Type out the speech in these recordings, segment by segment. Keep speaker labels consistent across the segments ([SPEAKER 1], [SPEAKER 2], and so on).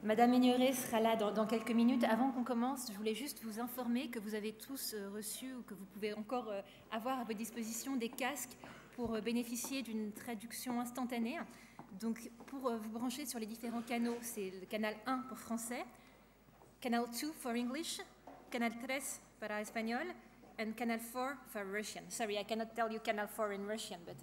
[SPEAKER 1] Madame Aigneré sera là dans quelques minutes. Avant qu'on commence, je voulais juste vous informer que vous avez tous reçu ou que vous pouvez encore avoir à votre disposition des casques pour bénéficier d'une traduction instantanée. Donc, pour vous brancher sur les différents canaux, c'est le canal 1 pour français, canal 2 for English, canal 3 para espagnol, and canal 4 for Russian. Sorry, I cannot tell you canal 4 in Russian, but...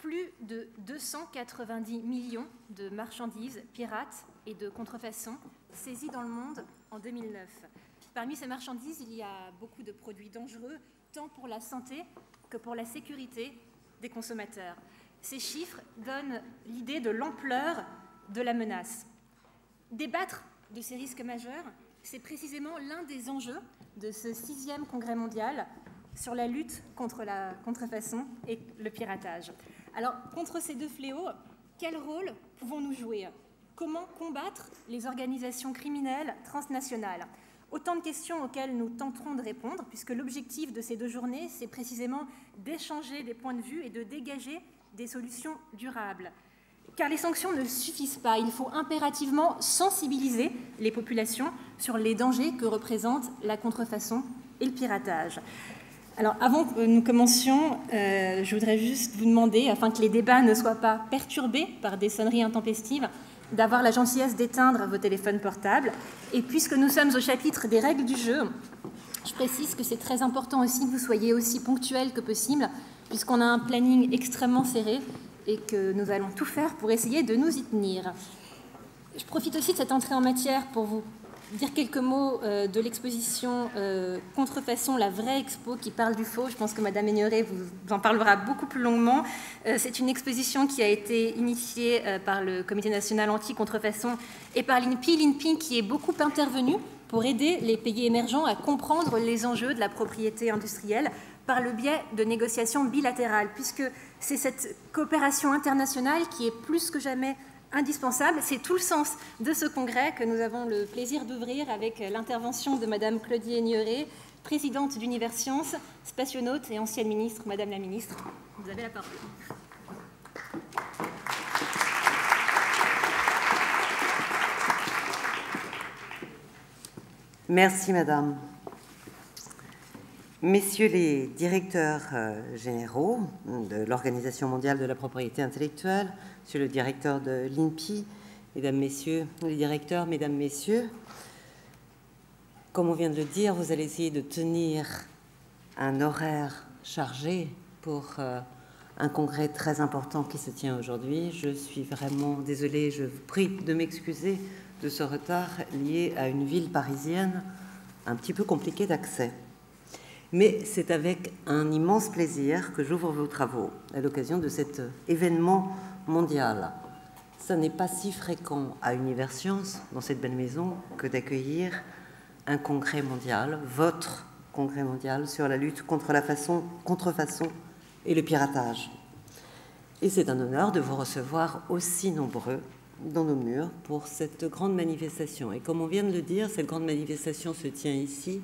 [SPEAKER 1] Plus de 290 millions de marchandises pirates et de contrefaçons saisies dans le monde en 2009. Parmi ces marchandises, il y a beaucoup de produits dangereux, tant pour la santé que pour la sécurité des consommateurs. Ces chiffres donnent l'idée de l'ampleur de la menace. Débattre de ces risques majeurs, c'est précisément l'un des enjeux de ce 6e congrès mondial sur la lutte contre la contrefaçon et le piratage. Alors, contre ces deux fléaux, quel rôle pouvons-nous jouer? Comment combattre les organisations criminelles transnationales? Autant de questions auxquelles nous tenterons de répondre, puisque l'objectif de ces 2 journées, c'est précisément d'échanger des points de vue et de dégager des solutions durables. Car les sanctions ne suffisent pas, il faut impérativement sensibiliser les populations sur les dangers que représentent la contrefaçon et le piratage. Alors, avant que nous commencions, je voudrais juste vous demander, afin que les débats ne soient pas perturbés par des sonneries intempestives, d'avoir la gentillesse d'éteindre vos téléphones portables. Et puisque nous sommes au chapitre des règles du jeu, je précise que c'est très important aussi que vous soyez aussi ponctuels que possible, puisqu'on a un planning extrêmement serré et que nous allons tout faire pour essayer de nous y tenir. Je profite aussi de cette entrée en matière pour vous dire quelques mots de l'exposition Contrefaçon, la vraie expo qui parle du faux. Je pense que Madame Aigneré vous en parlera beaucoup plus longuement. C'est une exposition qui a été initiée par le Comité national anti-contrefaçon et par l'INPI. L'INPI qui est beaucoup intervenu pour aider les pays émergents à comprendre les enjeux de la propriété industrielle par le biais de négociations bilatérales, puisque c'est cette coopération internationale qui est plus que jamais indispensable. C'est tout le sens de ce congrès que nous avons le plaisir d'ouvrir avec l'intervention de Madame Claudie Aigneré, présidente d'Universcience, spationaute et ancienne ministre. Madame la ministre, vous avez la parole.
[SPEAKER 2] Merci, Madame. Messieurs les directeurs généraux de l'Organisation mondiale de la propriété intellectuelle, Monsieur le directeur de l'INPI, Mesdames, Messieurs les directeurs, Mesdames, Messieurs, comme on vient de le dire, vous allez essayer de tenir un horaire chargé pour un congrès très important qui se tient aujourd'hui. Je suis vraiment désolée, je vous prie de m'excuser de ce retard lié à une ville parisienne un petit peu compliquée d'accès. Mais c'est avec un immense plaisir que j'ouvre vos travaux à l'occasion de cet événement mondial. Ça n'est pas si fréquent à Universcience, dans cette belle maison, que d'accueillir un congrès mondial, votre congrès mondial sur la lutte contre la contrefaçon et le piratage. Et c'est un honneur de vous recevoir aussi nombreux dans nos murs pour cette grande manifestation. Et comme on vient de le dire, cette grande manifestation se tient ici,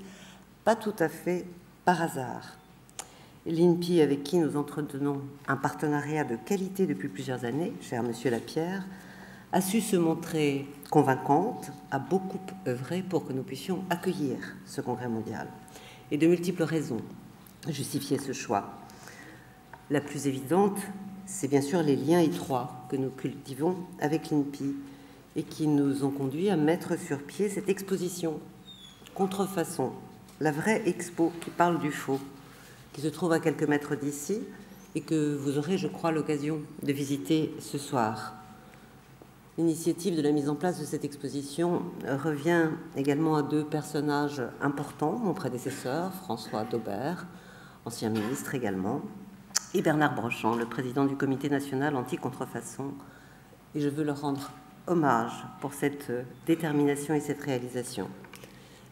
[SPEAKER 2] pas tout à fait par hasard. L'INPI, avec qui nous entretenons un partenariat de qualité depuis plusieurs années, cher Monsieur Lapierre, a su se montrer convaincante, a beaucoup œuvré pour que nous puissions accueillir ce congrès mondial. Et de multiples raisons justifiaient ce choix. La plus évidente, c'est bien sûr les liens étroits que nous cultivons avec l'INPI et qui nous ont conduits à mettre sur pied cette exposition Contrefaçon, la vraie expo qui parle du faux, qui se trouve à quelques mètres d'ici et que vous aurez, je crois, l'occasion de visiter ce soir. L'initiative de la mise en place de cette exposition revient également à 2 personnages importants, mon prédécesseur, François Daubert, ancien ministre également, et Bernard Brochant, le président du Comité national anti-contrefaçon. Et je veux leur rendre hommage pour cette détermination et cette réalisation.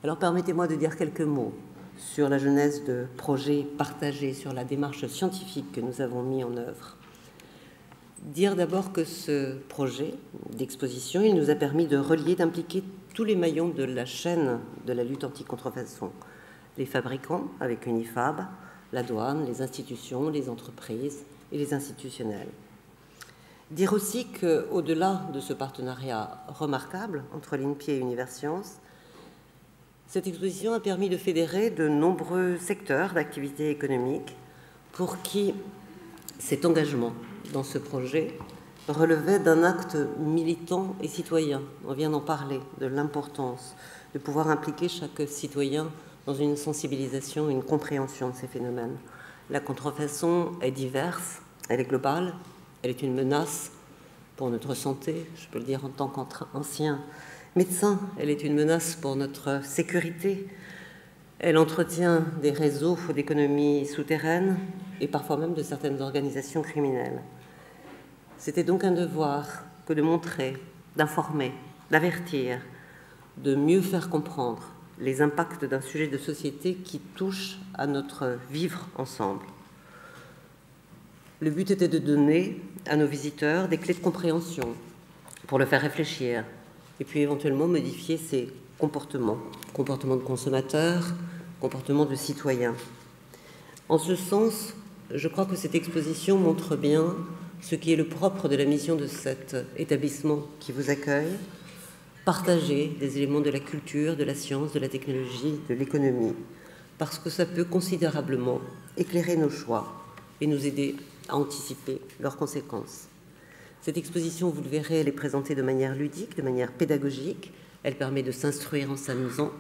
[SPEAKER 2] Alors permettez-moi de dire quelques mots sur la genèse de projets partagés, sur la démarche scientifique que nous avons mis en œuvre. Dire d'abord que ce projet d'exposition, il nous a permis de relier, d'impliquer tous les maillons de la chaîne de la lutte anti-contrefaçon. Les fabricants avec Unifab, la douane, les institutions, les entreprises et les institutionnels. Dire aussi qu'au-delà de ce partenariat remarquable entre l'INPI et Universcience, cette exposition a permis de fédérer de nombreux secteurs d'activité économique pour qui cet engagement dans ce projet relevait d'un acte militant et citoyen. On vient d'en parler, de l'importance de pouvoir impliquer chaque citoyen dans une sensibilisation, une compréhension de ces phénomènes. La contrefaçon est diverse, elle est globale, elle est une menace pour notre santé, je peux le dire en tant qu'ancien médecin, elle est une menace pour notre sécurité, elle entretient des réseaux d'économie souterraine et parfois même de certaines organisations criminelles. C'était donc un devoir que de montrer, d'informer, d'avertir, de mieux faire comprendre les impacts d'un sujet de société qui touche à notre vivre ensemble. Le but était de donner à nos visiteurs des clés de compréhension pour le faire réfléchir et puis éventuellement modifier ses comportements de consommateurs, comportements de citoyens. En ce sens, je crois que cette exposition montre bien ce qui est le propre de la mission de cet établissement qui vous accueille, partager des éléments de la culture, de la science, de la technologie, de l'économie, parce que ça peut considérablement éclairer nos choix et nous aider à anticiper leurs conséquences. Cette exposition, vous le verrez, elle est présentée de manière ludique, de manière pédagogique. Elle permet de s'instruire en s'amusant.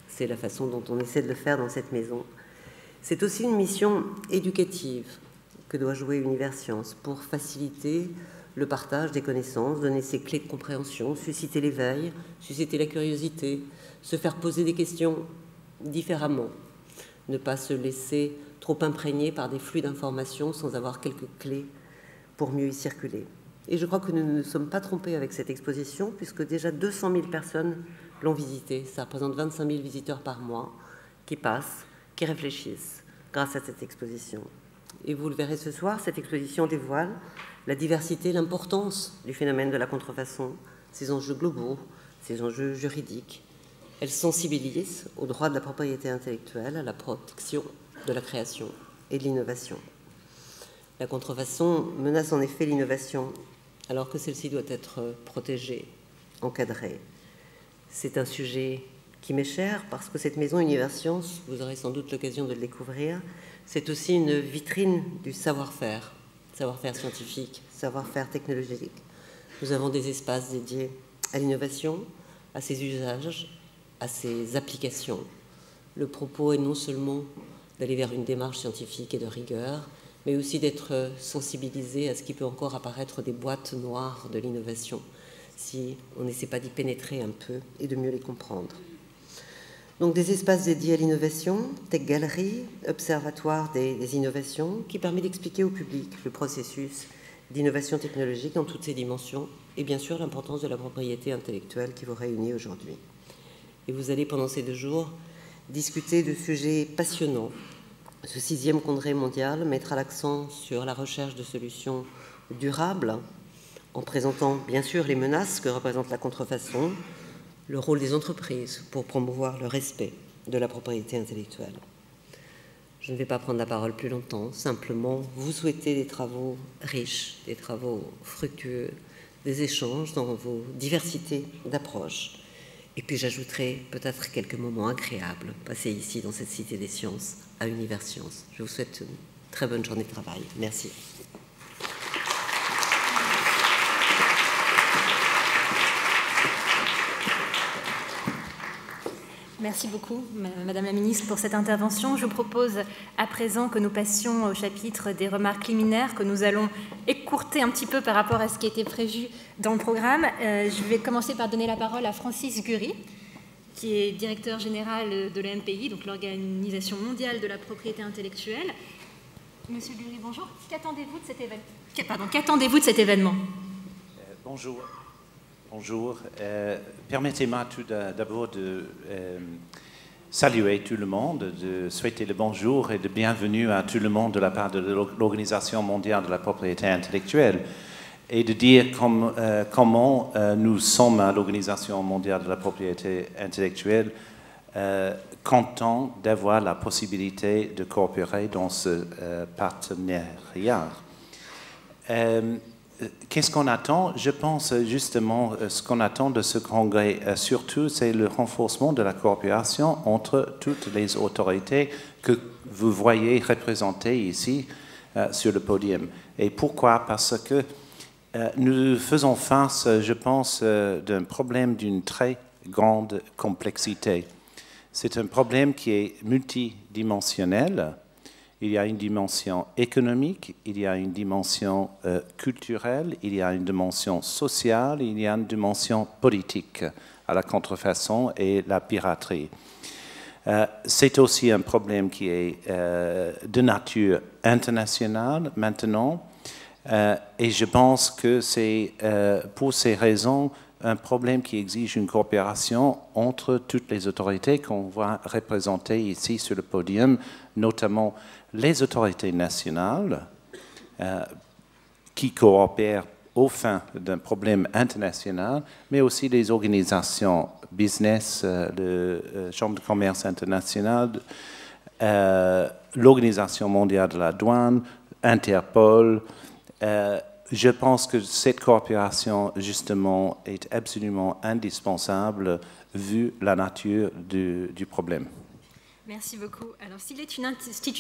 [SPEAKER 2] C'est la façon dont on essaie de le faire dans cette maison. C'est aussi une mission éducative que doit jouer Universcience pour faciliter le partage des connaissances, donner ses clés de compréhension, susciter l'éveil, susciter la curiosité, se faire poser des questions différemment, ne pas se laisser trop imprégner par des flux d'informations sans avoir quelques clés pour mieux y circuler. Et je crois que nous ne nous sommes pas trompés avec cette exposition, puisque déjà 200 000 personnes l'ont visitée. Ça représente 25 000 visiteurs par mois qui passent, qui réfléchissent grâce à cette exposition. Et vous le verrez ce soir, cette exposition dévoile la diversité, l'importance du phénomène de la contrefaçon, ses enjeux globaux, ses enjeux juridiques. Elle sensibilise aux droits de la propriété intellectuelle, à la protection de la création et de l'innovation. La contrefaçon menace en effet l'innovation, alors que celle-ci doit être protégée, encadrée. C'est un sujet qui m'est cher parce que cette maison Universcience, vous aurez sans doute l'occasion de le découvrir, c'est aussi une vitrine du savoir-faire scientifique, savoir-faire technologique. Nous avons des espaces dédiés à l'innovation, à ses usages, à ses applications. Le propos est non seulement d'aller vers une démarche scientifique et de rigueur, mais aussi d'être sensibilisé à ce qui peut encore apparaître des boîtes noires de l'innovation, si on n'essaie pas d'y pénétrer un peu et de mieux les comprendre. Donc des espaces dédiés à l'innovation, Tech Gallery, observatoire des innovations, qui permet d'expliquer au public le processus d'innovation technologique dans toutes ses dimensions, et bien sûr l'importance de la propriété intellectuelle qui vous réunit aujourd'hui. Et vous allez pendant ces 2 jours discuter de sujets passionnants. Ce 6e congrès mondial mettra l'accent sur la recherche de solutions durables, en présentant bien sûr les menaces que représente la contrefaçon, le rôle des entreprises pour promouvoir le respect de la propriété intellectuelle. Je ne vais pas prendre la parole plus longtemps, simplement vous souhaiter des travaux riches, des travaux fructueux, des échanges dans vos diversités d'approches. Et puis j'ajouterai peut-être quelques moments agréables passés ici dans cette Cité des Sciences à Universcience. Je vous souhaite une très bonne journée de travail. Merci.
[SPEAKER 1] Merci beaucoup, Madame la Ministre, pour cette intervention. Je propose à présent que nous passions au chapitre des remarques liminaires que nous allons écourter un petit peu par rapport à ce qui était prévu dans le programme. Je vais commencer par donner la parole à Francis Gury, qui est directeur général de l'EMPI, donc l'Organisation mondiale de la propriété intellectuelle. Monsieur Gury, bonjour. Qu'attendez-vous de cet événement? Qu'attendez-vous de cet événement?
[SPEAKER 3] Bonjour. Bonjour. Permettez-moi tout d'abord de saluer tout le monde, de souhaiter le bonjour et de bienvenue à tout le monde de la part de l'Organisation mondiale de la propriété intellectuelle. et de dire comment nous sommes à l'Organisation mondiale de la propriété intellectuelle contents d'avoir la possibilité de coopérer dans ce partenariat. Qu'est-ce qu'on attend? Je pense justement ce qu'on attend de ce congrès, surtout, c'est le renforcement de la coopération entre toutes les autorités que vous voyez représentées ici sur le podium. Et pourquoi? Parce que nous faisons face, je pense, d'un problème d'une très grande complexité. C'est un problème qui est multidimensionnel. Il y a une dimension économique, il y a une dimension culturelle, il y a une dimension sociale, il y a une dimension politique à la contrefaçon et la piraterie. C'est aussi un problème qui est de nature internationale maintenant, et je pense que c'est pour ces raisons un problème qui exige une coopération entre toutes les autorités qu'on voit représentées ici sur le podium, notamment les autorités nationales qui coopèrent au fin d'un problème international, mais aussi les organisations business, la Chambre de commerce internationale, l'Organisation mondiale de la douane, Interpol. Je pense que cette coopération, justement, est absolument indispensable vu la nature du problème.
[SPEAKER 1] Merci beaucoup. Alors, s'il est une institution